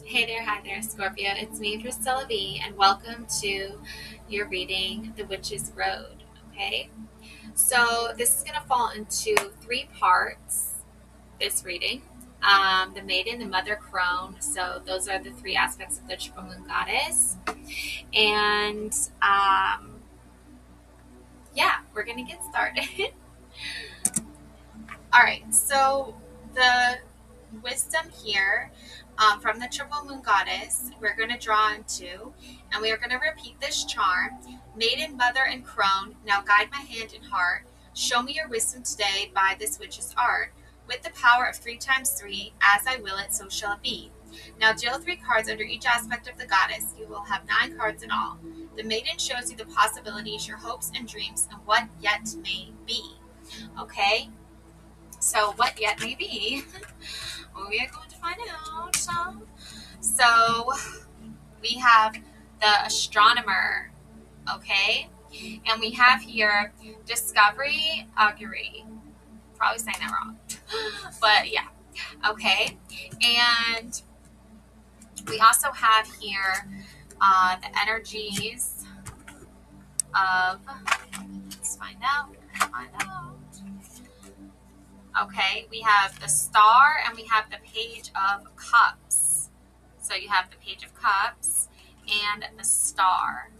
Hey there, hi there, Scorpio. It's me, Priscilla B, and welcome to your reading, The Witch's Road. Okay, so this is going to fall into three parts. This reading, the Maiden, the Mother Crone. So those are the three aspects of the Triple Moon Goddess, and yeah, we're going to get started. All right, so the wisdom here from the Triple Moon Goddess, we're going to draw into, and we are going to repeat this charm. Maiden, Mother, and Crone, now guide my hand and heart. Show me your wisdom today by this witch's art. With the power of 3 times 3, as I will it, so shall it be. Now deal 3 cards under each aspect of the goddess. You will have 9 cards in all. The Maiden shows you the possibilities, your hopes and dreams, and what yet may be. Okay? So what yet may be, we are going to find out. So we have the astronomer, okay? And we have here discovery, augury. Probably saying that wrong. But yeah, okay. And we also have here the energies of, let's find out. Okay, we have the star and we have the page of cups. So you have the page of cups and the star.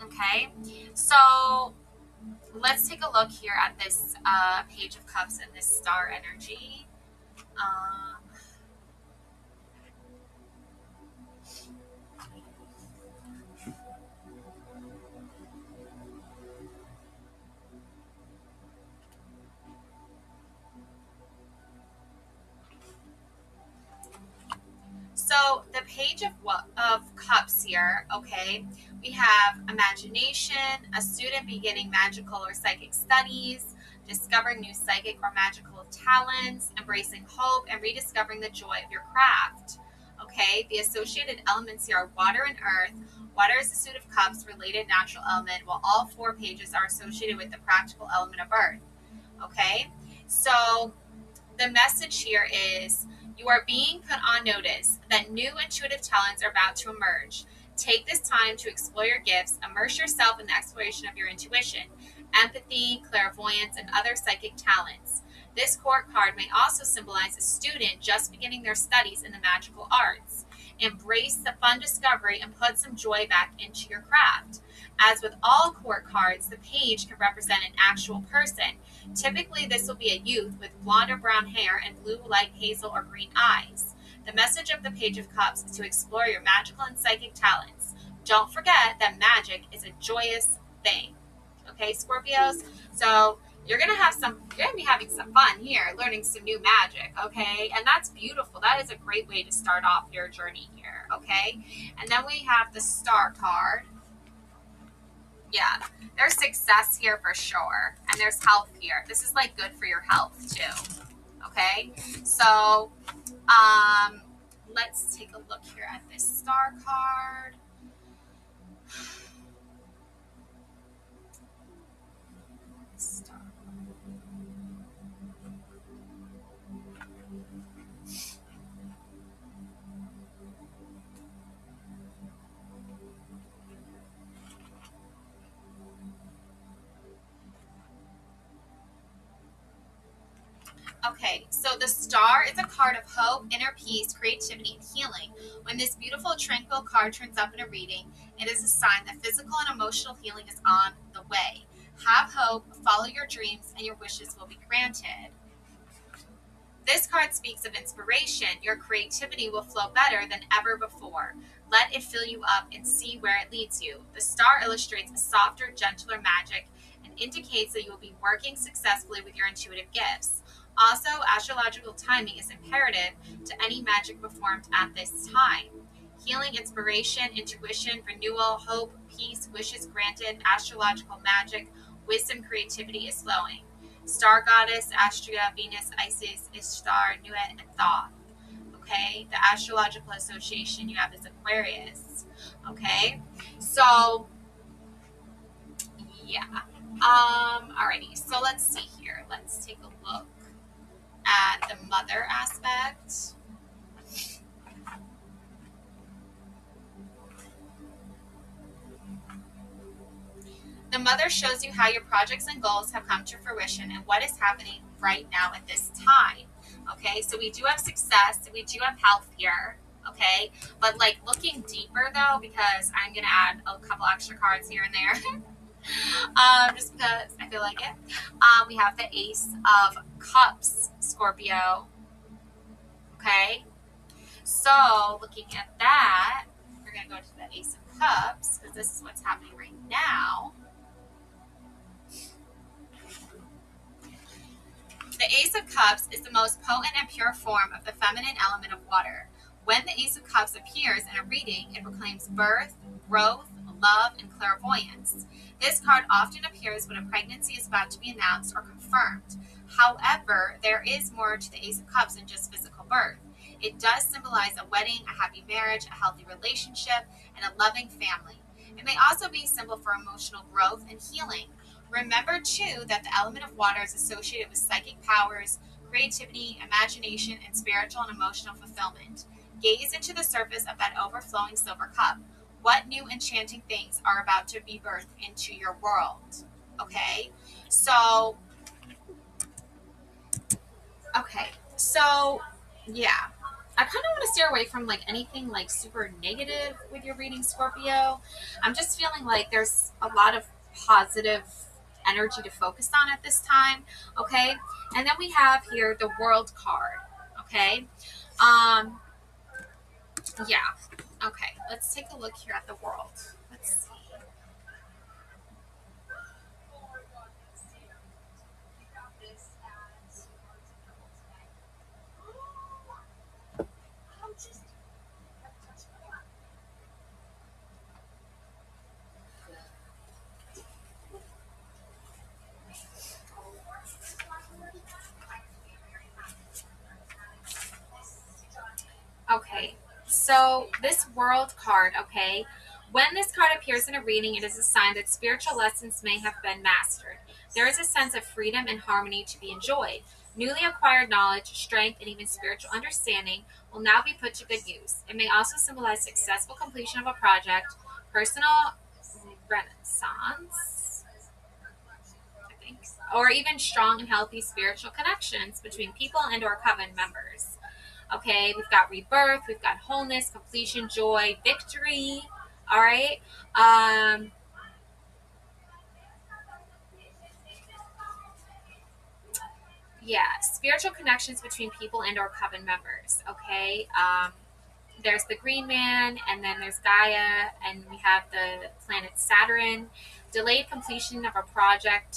Okay, so let's take a look here at this page of cups and this star energy. So the page of cups here, okay, we have imagination, a student beginning magical or psychic studies, discovering new psychic or magical talents, embracing hope, and rediscovering the joy of your craft. Okay, the associated elements here are water and earth. Water is the suit of cups, related natural element, while all 4 pages are associated with the practical element of earth. Okay, so the message here is you are being put on notice that new intuitive talents are about to emerge. Take this time to explore your gifts, immerse yourself in the exploration of your intuition, empathy, clairvoyance, and other psychic talents. This court card may also symbolize a student just beginning their studies in the magical arts. Embrace the fun discovery and put some joy back into your craft. As with all court cards, the page can represent an actual person. Typically, this will be a youth with blonde or brown hair and blue, light hazel, or green eyes. The message of the Page of Cups is to explore your magical and psychic talents. Don't forget that magic is a joyous thing. Okay, Scorpios? So you're gonna be having some fun here, learning some new magic, okay? And that's beautiful. That is a great way to start off your journey here, okay? And then we have the Star card. Yeah, there's success here for sure. And there's health here. This is like good for your health too. Okay, so let's take a look here at this star card. Star. Okay, so the star is a card of hope, inner peace, creativity, and healing. When this beautiful, tranquil card turns up in a reading, it is a sign that physical and emotional healing is on the way. Have hope, follow your dreams, and your wishes will be granted. This card speaks of inspiration. Your creativity will flow better than ever before. Let it fill you up and see where it leads you. The star illustrates a softer, gentler magic and indicates that you will be working successfully with your intuitive gifts. Also, astrological timing is imperative to any magic performed at this time. Healing, inspiration, intuition, renewal, hope, peace, wishes granted, astrological magic, wisdom, creativity is flowing. Star goddess, Astrea, Venus, Isis, Ishtar, Nuet, and Thoth. Okay, the astrological association you have is Aquarius. Okay, so yeah. Alrighty, so let's see here. Let's take a look at the mother aspect. The mother shows you how your projects and goals have come to fruition and what is happening right now at this time. Okay, so we do have success, we do have health here. Okay, but like looking deeper though, because I'm gonna add a couple extra cards here and there. Just because I feel like it. We have the Ace of Cups, Scorpio. Okay, so looking at that, we're gonna go to the Ace of Cups because this is what's happening right now. The Ace of Cups is the most potent and pure form of the feminine element of water. When the Ace of Cups appears in a reading, it proclaims birth, growth, love, and clairvoyance. This card often appears when a pregnancy is about to be announced or confirmed. However, there is more to the Ace of Cups than just physical birth. It does symbolize a wedding, a happy marriage, a healthy relationship, and a loving family. It may also be a symbol for emotional growth and healing. Remember, too, that the element of water is associated with psychic powers, creativity, imagination, and spiritual and emotional fulfillment. Gaze into the surface of that overflowing silver cup. What new enchanting things are about to be birthed into your world? Okay, so yeah, I kind of want to steer away from like anything like super negative with your reading, Scorpio. I'm just feeling like there's a lot of positive energy to focus on at this time. Okay, and then we have here the World card. Okay, yeah. Okay, let's take a look here at the World. Let's see. Okay, so this World card, okay, when this card appears in a reading, it is a sign that spiritual lessons may have been mastered. There is a sense of freedom and harmony to be enjoyed. Newly acquired knowledge, strength, and even spiritual understanding will now be put to good use. It may also symbolize successful completion of a project, personal renaissance, I think, or even strong and healthy spiritual connections between people and or coven members. Okay, we've got rebirth, we've got wholeness, completion, joy, victory. All right. Yeah, spiritual connections between people and or coven members. Okay. There's the Green Man, and then there's Gaia, and we have the planet Saturn. Delayed completion of a project.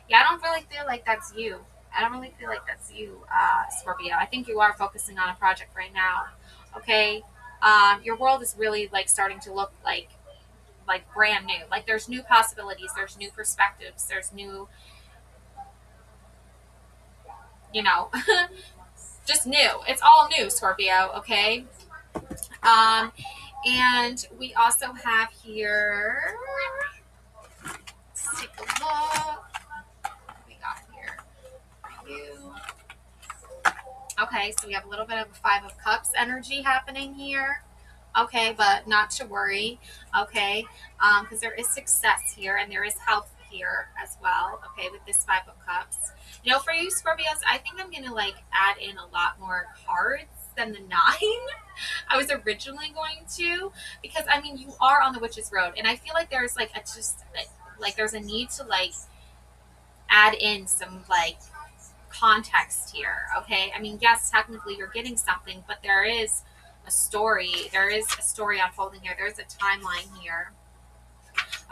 Yeah, I don't really feel like that's you. I don't really feel like that's you, Scorpio. I think you are focusing on a project right now. Okay, your world is really like starting to look like brand new. Like there's new possibilities, there's new perspectives, there's new, you know, just new. It's all new, Scorpio. Okay, and we also have here. Let's take a look. What we got here? You. Okay, so we have a little bit of a Five of Cups energy happening here. Okay, but not to worry. Okay, because there is success here and there is health here as well. Okay, with this Five of Cups. You know, for you Scorpios, I think I'm gonna like add in a lot more cards than the 9 I was originally going to, because I mean you are on the Witch's Road, and I feel like there's like a just like there's a need to like add in some like context here. Okay, I mean yes, technically you're getting something, but there is a story. There is a story unfolding here. There's a timeline here.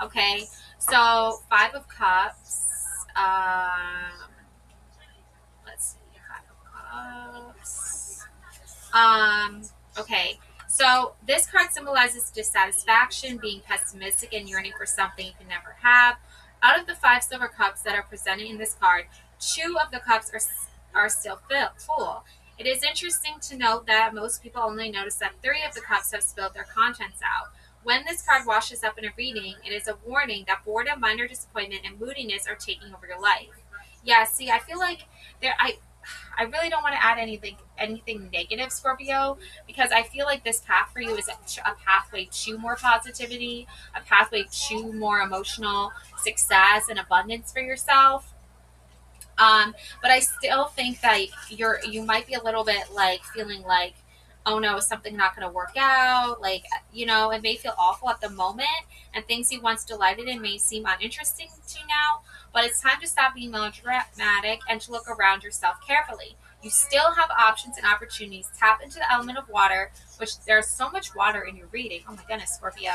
Okay, so Five of Cups. Let's see, Five of Cups. Okay, so this card symbolizes dissatisfaction, being pessimistic, and yearning for something you can never have. Out of the 5 silver cups that are presented in this card, 2 of the cups are still full. It is interesting to note that most people only notice that 3 of the cups have spilled their contents out. When this card washes up in a reading, it is a warning that boredom, minor disappointment, and moodiness are taking over your life. Yeah, see, I feel like I I really don't want to add anything negative, Scorpio, because I feel like this path for you is a pathway to more positivity, a pathway to more emotional success and abundance for yourself. But I still think that you might be a little bit like feeling like, oh no, is something not going to work out? Like, it may feel awful at the moment, and things you once delighted in may seem uninteresting to you now. But it's time to stop being melodramatic and to look around yourself carefully. You still have options and opportunities. Tap into the element of water, which there's so much water in your reading. Oh my goodness, Scorpio.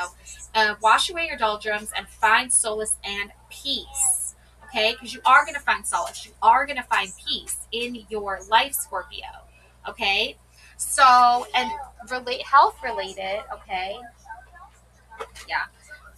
Wash away your doldrums and find solace and peace. Okay, because you are going to find solace. You are going to find peace in your life, Scorpio. Okay, so and health related. Okay, yeah.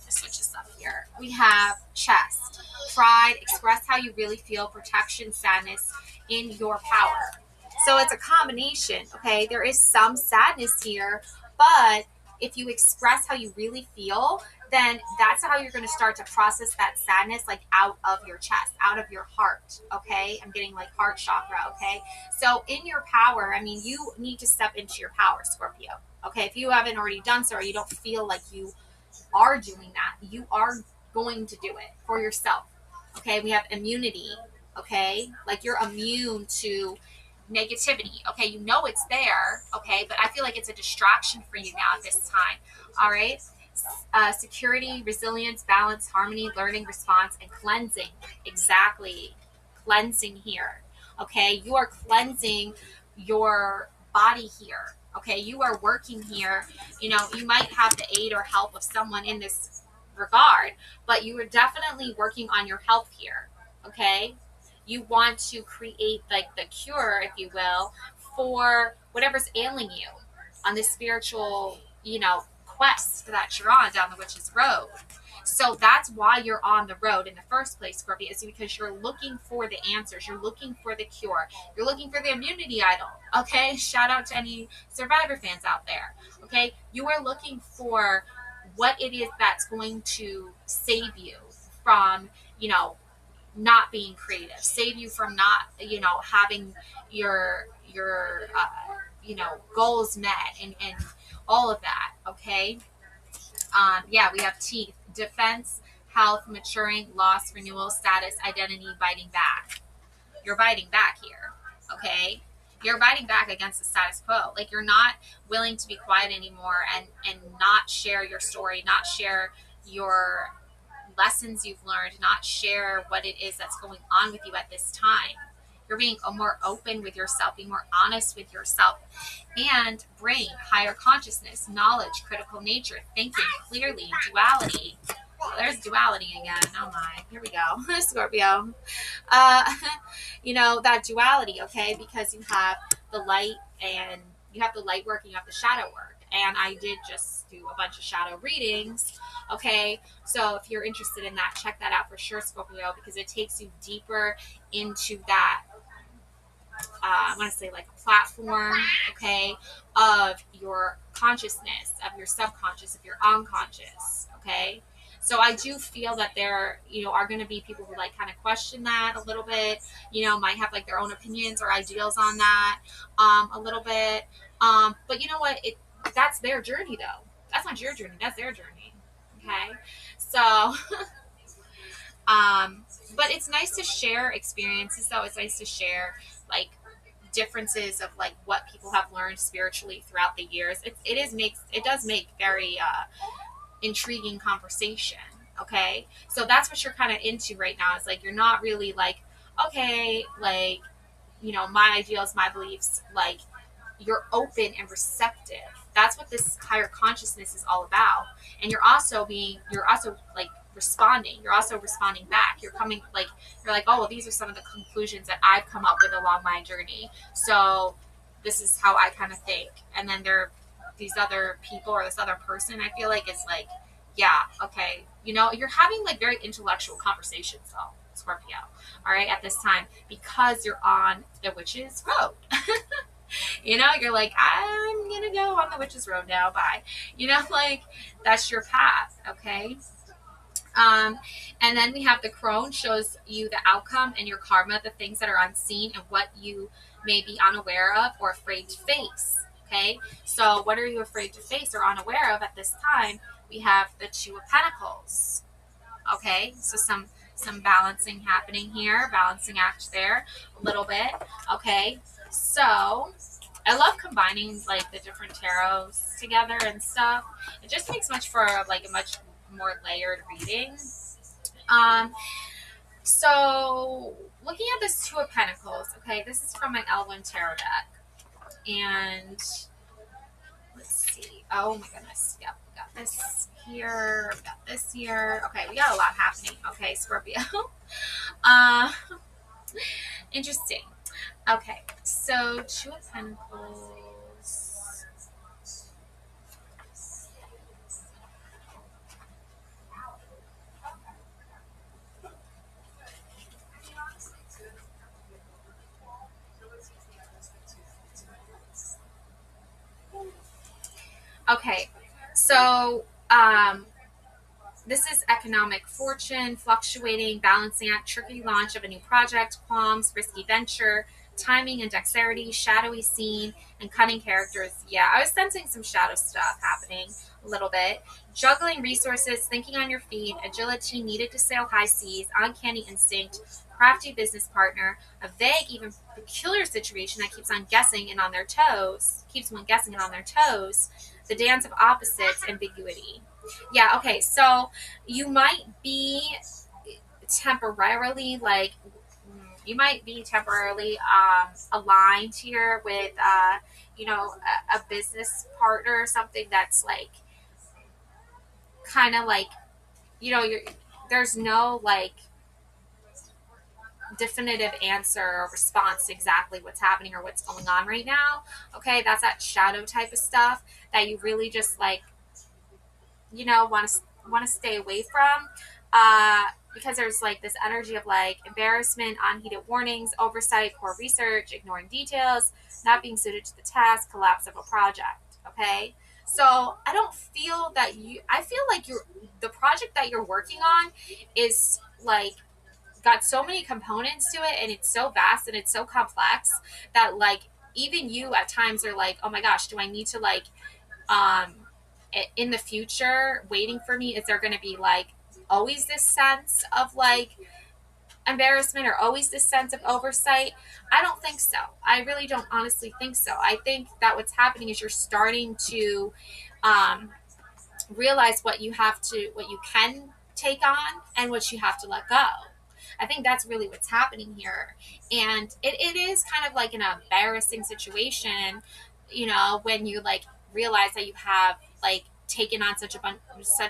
Switch this up here. We have chest, pride, express how you really feel, protection, sadness in your power. So it's a combination. Okay, there is some sadness here, but if you express how you really feel, then that's how you're going to start to process that sadness, like out of your chest, out of your heart. Okay, I'm getting like heart chakra. Okay, so in your power, I mean, you need to step into your power, Scorpio. Okay, if you haven't already done so, or you don't feel like you are doing that, you are going to do it for yourself. Okay, we have immunity. Okay, like you're immune to negativity. Okay, you know it's there. Okay, but I feel like it's a distraction for you now at this time. All right, security, resilience, balance, harmony, learning, response, and cleansing. Exactly, cleansing here. Okay, you are cleansing your body here. Okay, you are working here. You might have the aid or help of someone in this regard, but you are definitely working on your health here. Okay, you want to create like the cure, if you will, for whatever's ailing you on this spiritual, quest that you're on down the witch's road. So that's why you're on the road in the first place, Scorpio, is because you're looking for the answers. You're looking for the cure. You're looking for the immunity idol. Okay, shout out to any Survivor fans out there. Okay, you are looking for what it is that's going to save you from, not being creative, save you from not, having your goals met and all of that. Okay. Yeah, we have teeth, defense, health, maturing, loss, renewal, status, identity, biting back. You're biting back here. Okay. You're biting back against the status quo. Like you're not willing to be quiet anymore and not share your story, not share your lessons you've learned, not share what it is that's going on with you at this time. You're being more open with yourself, being more honest with yourself. And brain, higher consciousness, knowledge, critical nature, thinking clearly, duality. Well, there's duality again. Oh my, here we go. Scorpio. That duality, okay, because you have the light and you have the light work and you have the shadow work. And I did just do a bunch of shadow readings. Okay, so if you're interested in that, check that out for sure, Scorpio, because it takes you deeper into that, I want to say like a platform, okay, of your consciousness, of your subconscious, of your unconscious, okay? So I do feel that there, are going to be people who like kind of question that a little bit, might have like their own opinions or ideals on that, a little bit. But you know what? That's their journey though. That's not your journey. That's their journey. Okay. So, but it's nice to share experiences though. It's nice to share like differences of like what people have learned spiritually throughout the years. It does make very intriguing conversation. Okay, so that's what you're kind of into right now. It's like you're not really like, okay, like my ideals, my beliefs. Like you're open and receptive. That's what this higher consciousness is all about. And you're also like responding. You're also responding back. You're like, oh, well, these are some of the conclusions that I've come up with along my journey. So this is how I kind of think. And then there are these other people or this other person, I feel like it's like, yeah, okay. You're having like very intellectual conversations though, Scorpio. All right, at this time, because you're on the witch's road. You're like, I'm going to go on the witch's road now. Bye. Like that's your path. Okay. Um, and then we have the crone, shows you the outcome and your karma, the things that are unseen and what you may be unaware of or afraid to face. Okay, so what are you afraid to face or unaware of at this time? We have the Two of Pentacles. Okay, so some balancing happening here, balancing act there a little bit. Okay, so I love combining like the different tarots together and stuff. It just makes much for like a much more layered reading. Um, so looking at this Two of Pentacles, okay, this is from my L1 tarot deck, and let's see. Oh my goodness, yep, we got this here, we got this here. Okay, we got a lot happening. Okay, Scorpio. uh, interesting. Okay, so Two of Pentacles. Okay, so this is economic fortune, fluctuating, balancing act, tricky launch of a new project, qualms, risky venture, timing and dexterity, shadowy scene, and cunning characters. Yeah, I was sensing some shadow stuff happening a little bit. Juggling resources, thinking on your feet, agility needed to sail high seas, uncanny instinct, crafty business partner, a vague, even peculiar situation that keeps on guessing and on their toes, keeps one guessing and on their toes, the dance of opposites, ambiguity. Yeah, okay, so you might be temporarily like aligned here with a business partner or something that's like kind of like there's no like definitive answer or response to exactly what's happening or what's going on right now. Okay, that's that shadow type of stuff that you really just like want to stay away from, because there's like this energy of like embarrassment, unheeded warnings, oversight, poor research, ignoring details, not being suited to the task, collapse of a project. Okay, so I don't feel that I feel like the project that you're working on is like got so many components to it, and it's so vast and it's so complex that like even you at times are like, oh my gosh, do I need to like um in the future waiting for me, is there going to be like always this sense of like embarrassment or always this sense of oversight? I don't think so. I really don't honestly think so. I think that what's happening is you're starting to realize what you can take on and what you have to let go. I think that's really what's happening here. And it is kind of like an embarrassing situation, when you like realize that you have like taken on such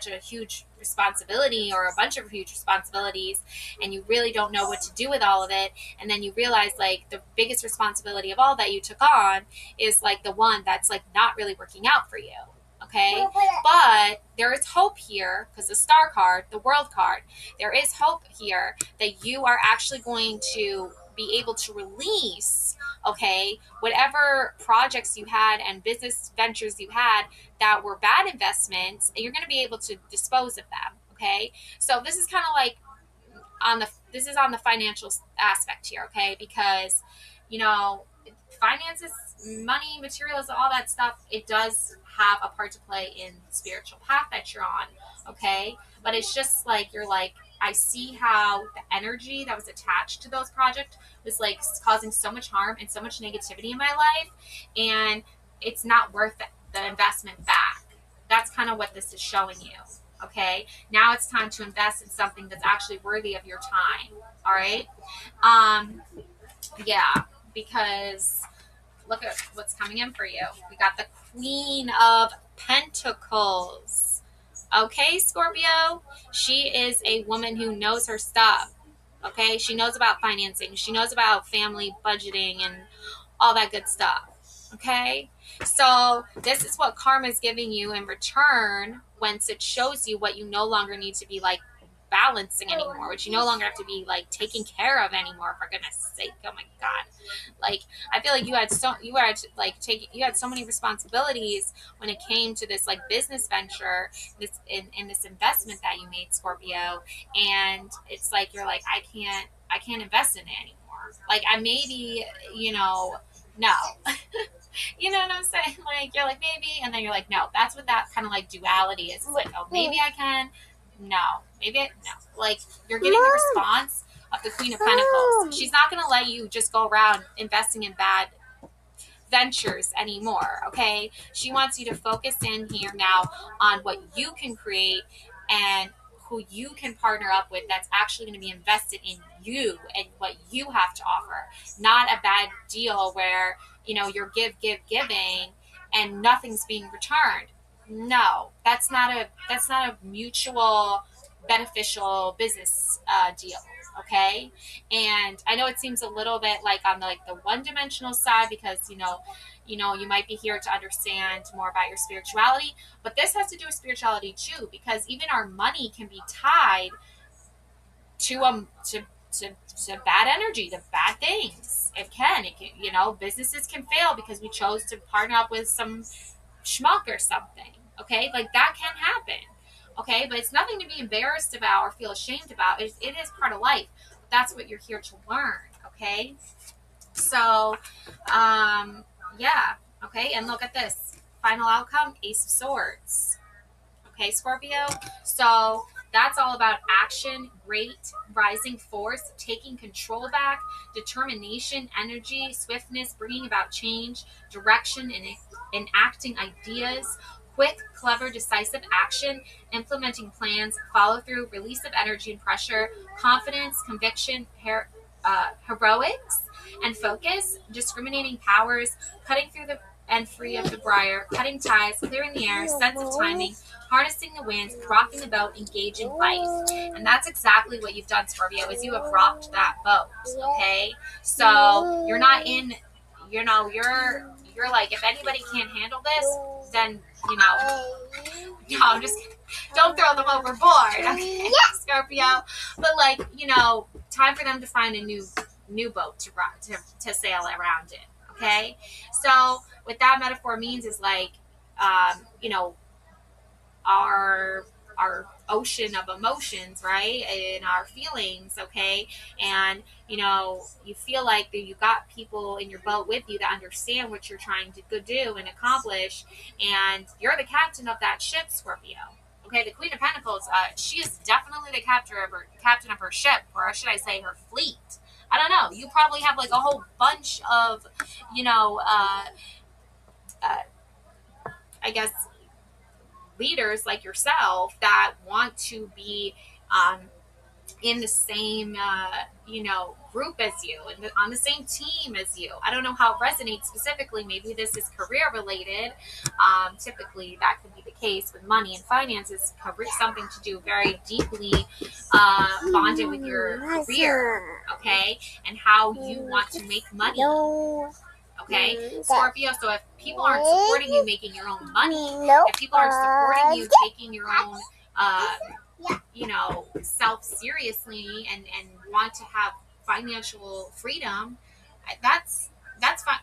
a huge responsibility or a bunch of huge responsibilities, and you really don't know what to do with all of it. And then you realize like the biggest responsibility of all that you took on is like the one that's like not really working out for you. Okay, but there is hope here because the Star card, the World card, there is hope here that you are actually going to be able to release, okay, whatever projects you had and business ventures you had that were bad investments, and you're going to be able to dispose of them. Okay, so this is kind of like on the financial aspect here, okay, because finances, money, materials, all that stuff, it does have a part to play in the spiritual path that you're on, okay? But it's just like you're like, I see how the energy that was attached to those projects was like causing so much harm and so much negativity in my life, and it's not worth the investment back. That's kind of what this is showing you. Okay, now it's time to invest in something that's actually worthy of your time. All right. Yeah, because look at what's coming in for you. We got the Queen of Pentacles. Okay, Scorpio, she is a woman who knows her stuff. Okay, she knows about financing, she knows about family budgeting and all that good stuff. Okay, so this is what karma is giving you in return once it shows you what you no longer need to be like balancing anymore, which you no longer have to be like taking care of anymore, for goodness sake. Oh my God. Like, I feel like you had so many responsibilities when it came to this like business venture, this in this investment that you made, Scorpio. And it's like, you're like, I can't invest in it anymore. Like, I maybe, no. You know what I'm saying? Like, you're like, maybe, and then you're like, no. That's what that kind of like duality is. It's like, oh, maybe I can. No. No. Like, you're getting the response of the Queen of Pentacles. She's not going to let you just go around investing in bad ventures anymore, okay? She wants you to focus in here now on what you can create and who you can partner up with that's actually going to be invested in you and what you have to offer. Not a bad deal where, you're giving and nothing's being returned. No, that's not a mutual beneficial business deal. Okay. And I know it seems a little bit like on the one-dimensional side, because you might be here to understand more about your spirituality, but this has to do with spirituality too, because even our money can be tied to bad energy, to bad things. It can, businesses can fail because we chose to partner up with some schmuck or something. Okay. Like, that can happen. Okay. But it's nothing to be embarrassed about or feel ashamed about. It is part of life. That's what you're here to learn. Okay. So, yeah. Okay. And look at this final outcome, Ace of Swords. Okay, Scorpio. So that's all about action, great rising force, taking control back, determination, energy, swiftness, bringing about change, direction, and enacting ideas, quick, clever, decisive action, implementing plans, follow through, release of energy and pressure, confidence, conviction, heroics, and focus, discriminating powers, cutting through the and free of the briar, cutting ties, clearing the air, sense of timing, harnessing the winds, rocking the boat, engaging life. And that's exactly what you've done, Scorpio, is you have rocked that boat. Okay? So you're not in, you're like, if anybody can't handle this, then, I'm just kidding. Don't throw them overboard, okay, Scorpio? But like, time for them to find a new boat to sail around it. Okay, so what that metaphor means is like, our ocean of emotions, right, and our feelings. Okay, and you feel like that you got people in your boat with you that understand what you're trying to do and accomplish, and you're the captain of that ship, Scorpio. Okay, the Queen of Pentacles, she is definitely the captain of her ship, or should I say her fleet. I don't know. You probably have like a whole bunch of, I guess, leaders like yourself that want to be in the same, group as you, and on the same team as you. I don't know how it resonates specifically. Maybe this is career related. Typically, that could be the case with money and finances. Something to do very deeply bonded with your career, okay, and how you want to make money. Okay, Scorpio, so if people aren't supporting you making your own money, if people aren't supporting you taking your own, self seriously and want to have financial freedom, that's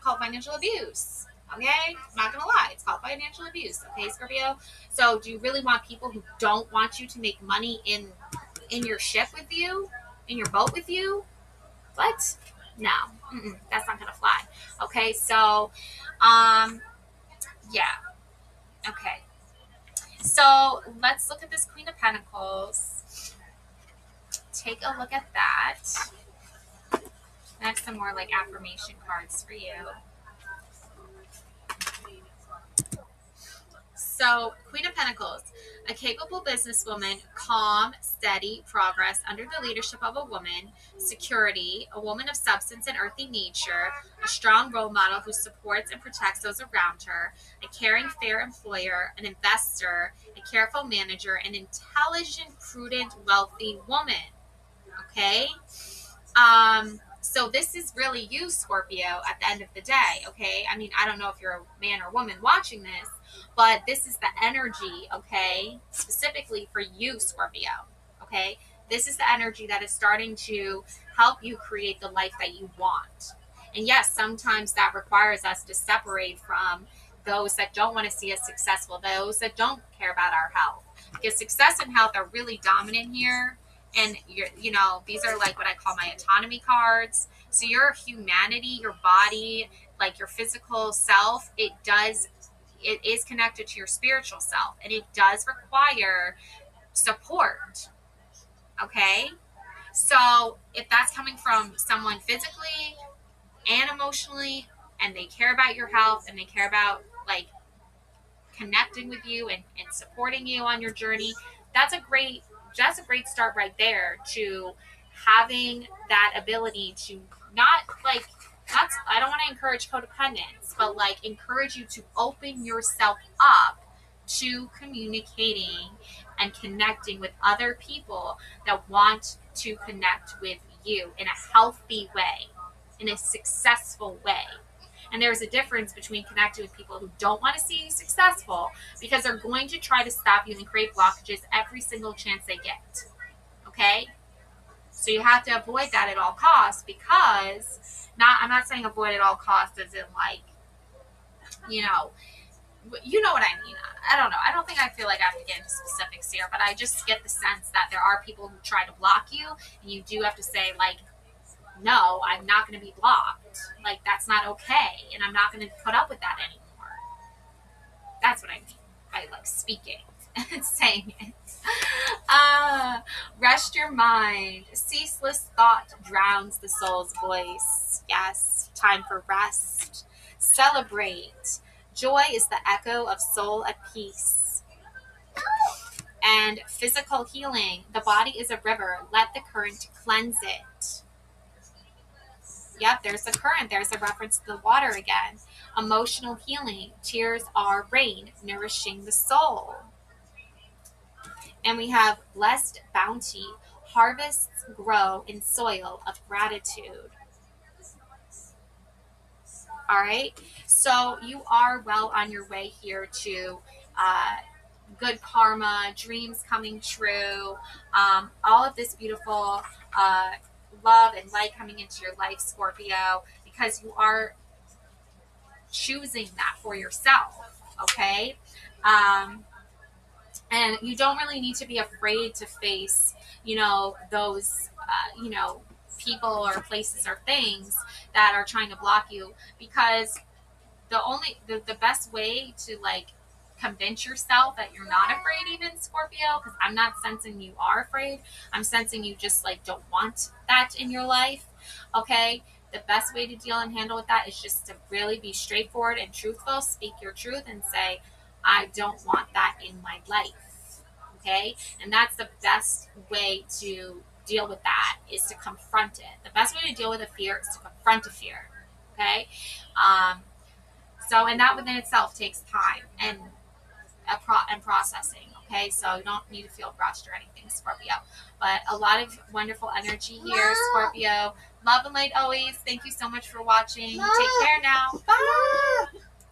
called financial abuse. Okay, I'm not gonna lie, it's called financial abuse. Okay, Scorpio. So do you really want people who don't want you to make money in your ship with you, in your boat with you? What? No, that's not gonna fly. Okay, so, yeah. Okay, so let's look at this Queen of Pentacles. Take a look at that. I have some more like affirmation cards for you. So, Queen of Pentacles, a capable businesswoman, calm, steady progress under the leadership of a woman, security, a woman of substance and earthy nature, a strong role model who supports and protects those around her, a caring, fair employer, an investor, a careful manager, an intelligent, prudent, wealthy woman. Okay? So this is really you, Scorpio, at the end of the day, okay? I mean, I don't know if you're a man or woman watching this, but this is the energy, okay, specifically for you, Scorpio, okay? This is the energy that is starting to help you create the life that you want. And yes, sometimes that requires us to separate from those that don't want to see us successful, those that don't care about our health. Because success and health are really dominant here. And these are like what I call my autonomy cards. So your humanity, your body, like your physical self, it is connected to your spiritual self, and it does require support. Okay? So if that's coming from someone physically and emotionally, and they care about your health, and they care about like connecting with you and supporting you on your journey, that's a great start right there to having that ability to not like that's I don't want to encourage codependence, but like encourage you to open yourself up to communicating and connecting with other people that want to connect with you in a healthy way, in a successful way. And there's a difference between connecting with people who don't want to see you successful, because they're going to try to stop you and create blockages every single chance they get. Okay? So you have to avoid that at all costs, because I'm not saying avoid at all costs as in like, you know what I mean. I don't know. I don't think I feel like I have to get into specifics here, but I just get the sense that there are people who try to block you, and you do have to say like, no, I'm not going to be blocked. Like, that's not okay. And I'm not going to put up with that anymore. That's what I mean by, like, speaking and saying it. Rest your mind. Ceaseless thought drowns the soul's voice. Yes, time for rest. Celebrate. Joy is the echo of soul at peace. And physical healing. The body is a river. Let the current cleanse it. Yep, there's the current. There's a reference to the water again. Emotional healing. Tears are rain, nourishing the soul. And we have blessed bounty. Harvests grow in soil of gratitude. All right. So you are well on your way here to good karma, dreams coming true, all of this beautiful love and light coming into your life, Scorpio, because you are choosing that for yourself, okay? And you don't really need to be afraid to face, those, people or places or things that are trying to block you, because the best way to like convince yourself that you're not afraid, even Scorpio, because I'm not sensing you are afraid. I'm sensing you just like don't want that in your life. Okay. The best way to deal and handle with that is just to really be straightforward and truthful, speak your truth and say, I don't want that in my life. Okay. And that's the best way to deal with that, is to confront it. The best way to deal with a fear is to confront a fear. Okay. And that within itself takes time and processing. Okay, so you don't need to feel rushed or anything, Scorpio. But a lot of wonderful energy here, Scorpio. Love and light always. Thank you so much for watching. Take care now. Bye.